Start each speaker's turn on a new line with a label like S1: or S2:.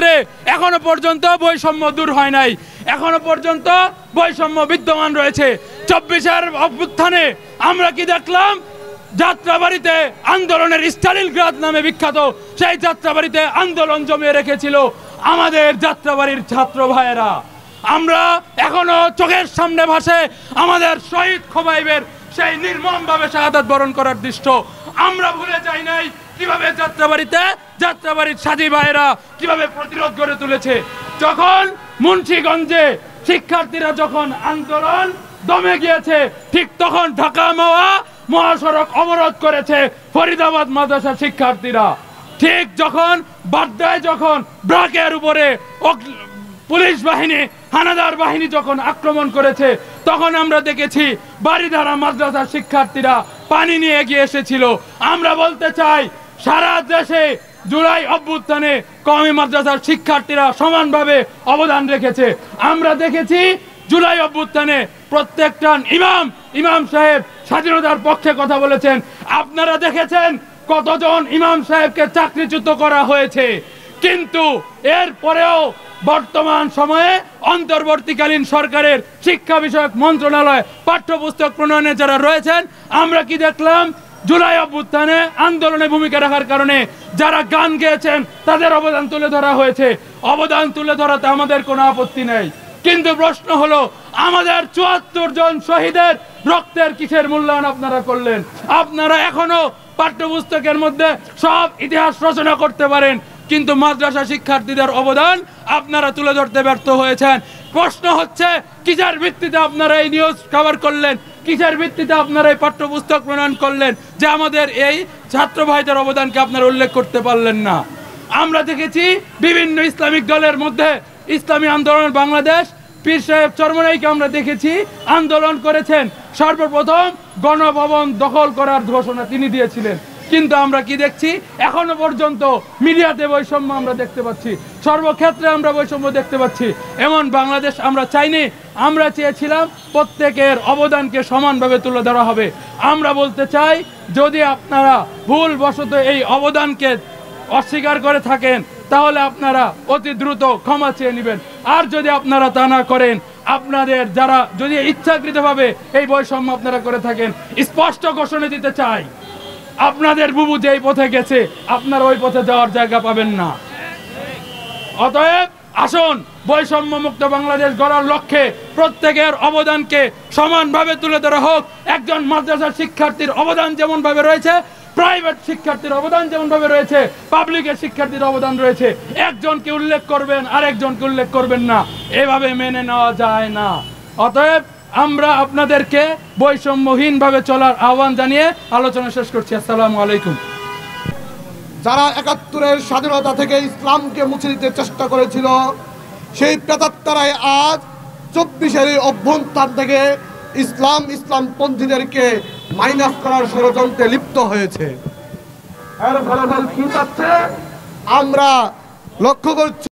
S1: ক্ষেত্রে এখনো পর্যন্ত বৈষম্য দূর হয় নাই, এখনো পর্যন্ত বৈষম্য বিদ্যমান রয়েছে। 24-এর অভ্যুত্থানে আমরা কি দেখলাম? যাত্রাবাড়িতে আন্দোলনের স্টালিনগ্রাদ নামে বিখ্যাত সেই যাত্রাবাড়িতে আন্দোলন জমিয়ে রেখেছিল আমাদের যাত্রাবাড়ির ছাত্র ভাইয়েরা। আমরা এখনো চোখের সামনে ভাসে আমাদের শহীদ খোবাইবের সেই নির্মমভাবে শাহাদাত বরণ করার দৃশ্য। আমরা ভুলে যাই নাই কিভাবে যাত্রাবাড়ির সাজী ভাইয়েরা কিভাবে প্রতিরোধ গড়ে তুলেছে। যখন মুন্সিগঞ্জে শিক্ষার্থীরা যখন আন্দোলন দমে গিয়েছে, ঠিক তখন ঢাকা মহাসড়ক অবরোধ করেছে ফরিদাবাদ মাদ্রাসার শিক্ষার্থীরা। ঠিক যখন বাড্ডায় যখন ব্রাকের উপরে পুলিশ বাহিনী, হানাদার বাহিনী যখন আক্রমণ করেছে, তখন আমরা দেখেছি বাড়িধারা মাদ্রাসার শিক্ষার্থীরা পানি নিয়ে এগিয়ে এসেছিল। আমরা বলতে চাই, সারা দেশে জুলাই অভ্যুত্থানে কওমি মাদ্রাসার শিক্ষার্থীরা সমানভাবে অবদান রেখেছে। আমরা দেখেছি জুলাই অভ্যুত্থানে প্রত্যেকটা ইমাম সাহেব স্বাধীনতার পক্ষে কথা বলেছেন। আপনারা দেখেছেন কতজন ইমাম সাহেবকে চাকরিচ্যুত করা হয়েছে। কিন্তু এরপরেও বর্তমান সময়ে অন্তর্বর্তীকালীন সরকারের শিক্ষা বিষয়ক মন্ত্রণালয় পাঠ্যপুস্তক প্রণয়নে যারা রয়েছেন, আমরা কি দেখলাম? জুলাই অভ্যুত্থানে আন্দোলনে ভূমিকা রাখার কারণে যারা গান গেয়েছেন তাদের অবদান তুলে ধরা হয়েছে। অবদান তুলে ধরাতে আমাদের কোনো আপত্তি নেই, কিন্তু প্রশ্ন হলো আমাদের 74 জন শহীদের রক্তের কিসের মূল্যায়ন আপনারা করলেন? আপনারা এখনো পাঠ্যপুস্তকের মধ্যে সব ইতিহাস রচনা করতে পারেন, কিন্তু মাদ্রাসা শিক্ষার্থীদের অবদান আপনারা তুলে ধরতে ব্যর্থ হয়েছেন। প্রশ্ন হচ্ছে, কিসের ভিত্তিতে আপনারা এই নিউজ কভার করলেন? কিসের ভিত্তিতে আপনারা এই পাঠ্যপুস্তক প্রণয়ন করলেন যে আমাদের এই ছাত্র ভাইদের অবদানকে আপনারা উল্লেখ করতে পারলেন না? আমরা দেখেছি বিভিন্ন ইসলামিক দলের মধ্যে ইসলামী আন্দোলন বাংলাদেশ, পীর সাহেব চরমনাইকে আমরা দেখেছি আন্দোলন করেছেন। সর্বপ্রথম গণভবন দখল করার ঘোষণা তিনি দিয়েছিলেন, কিন্তু আমরা কি দেখছি? এখনো পর্যন্ত মিডিয়াতে বৈষম্য আমরা দেখতে পাচ্ছি, সর্বক্ষেত্রে আমরা বৈষম্য দেখতে পাচ্ছি। এমন বাংলাদেশ আমরা চাইনি। আমরা চেয়েছিলাম প্রত্যেকের অবদানকে সমানভাবে তুলে ধরা হবে। আমরা বলতে চাই, যদি আপনারা ভুলবশত এই অবদানকে অস্বীকার করে থাকেন, তাহলে আপনারা অতি দ্রুত ক্ষমা চেয়ে নেবেন। আর যদি আপনারা তা না করেন, আপনাদের যারা যদি ইচ্ছাকৃতভাবে এই বৈষম্য আপনারা করে থাকেন, স্পষ্ট ঘোষণা দিতে চাই, আপনাদের বুবু যেই পথে গেছে আপনারা ওই পথে যাওয়ার জায়গা পাবেন না। অতএব আসুন, বৈষম্য মুক্ত বাংলাদেশ গড়ার লক্ষ্যে প্রত্যেকের অবদানকে সমানভাবে তুলে ধরা হোক। একজন মাদ্রাসার শিক্ষার্থীর অবদান যেমন ভাবে রয়েছে, প্রাইভেট শিক্ষার্থীর অবদান যেমন ভাবে রয়েছে, পাবলিকের শিক্ষার্থীর অবদান রয়েছে। একজনকে উল্লেখ করবেন আর একজনকে উল্লেখ করবেন না, এভাবে মেনে নেওয়া যায় না। অতএব আমরা আপনাদেরকে বৈষম্যহীনভাবে চলার আহ্বান জানিয়ে আলোচনা শেষ করছি। আসসালামু আলাইকুম।
S2: যারা ৭১-এর স্বাধীনতা থেকে ইসলামকে মুছে দিতে চেষ্টা করেছিল, সেই প্রেতাত্মারাই আজ ২৪-এর অভ্যুত্থান থেকে ইসলামপন্থীদেরকে মাইনাস করার ষড়যন্ত্রে লিপ্ত হয়েছে। এর ফলাফল কি পাচ্ছে আমরা লক্ষ্য করছি।